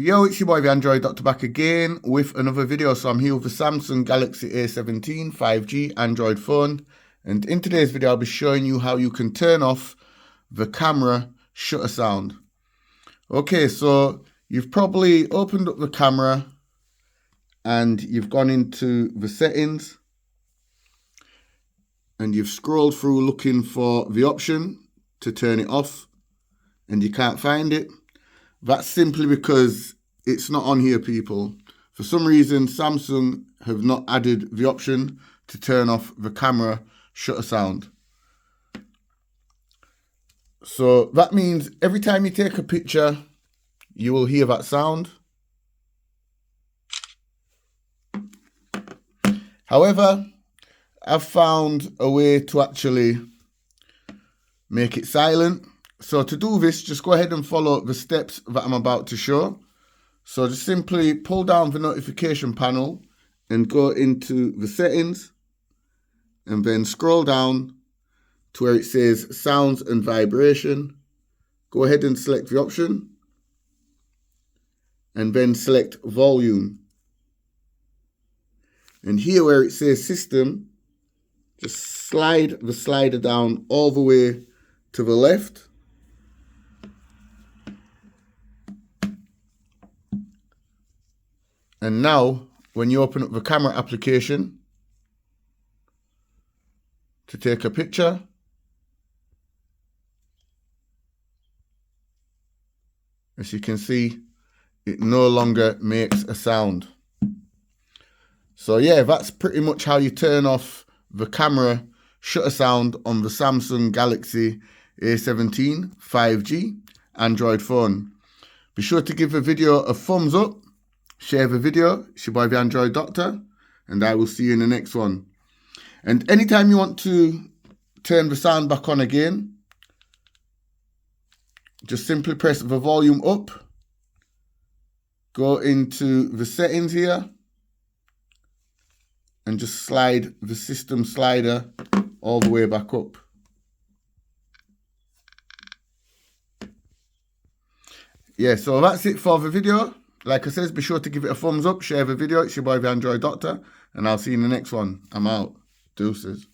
Yo, it's your boy the Android Doctor back again with another video. So I'm here with the Samsung Galaxy A17 5G Android phone, and in today's video I'll be showing you how you can turn off the camera shutter sound. Okay, so you've probably opened up the camera and you've gone into the settings and you've scrolled through looking for the option to turn it off and you can't find it. That's simply because it's not on here, people. For some reason, Samsung have not added the option to turn off the camera shutter sound. So that means every time you take a picture, you will hear that sound. However, I've found a way to actually make it silent. So to do this, just go ahead and follow the steps that I'm about to show. So just simply pull down the notification panel and go into the settings and then scroll down to where it says sounds and vibration. Go ahead and select the option and then select volume. And here where it says system, just slide the slider down all the way to the left. And now, when you open up the camera application to take a picture, as you can see, it no longer makes a sound. So yeah, that's pretty much how you turn off the camera shutter sound on the Samsung Galaxy A17 5G Android phone. Be sure to give the video a thumbs up. Share the video. It's your boy the Android Doctor, and I will see you in the next one. And anytime you want to turn the sound back on again, just simply press the volume up, go into the settings here, and just slide the system slider all the way back up. Yeah, so that's it for the video. Like I said, be sure to give it a thumbs up, share the video. It's your boy the Android Doctor, and I'll see you in the next one. I'm out. Deuces.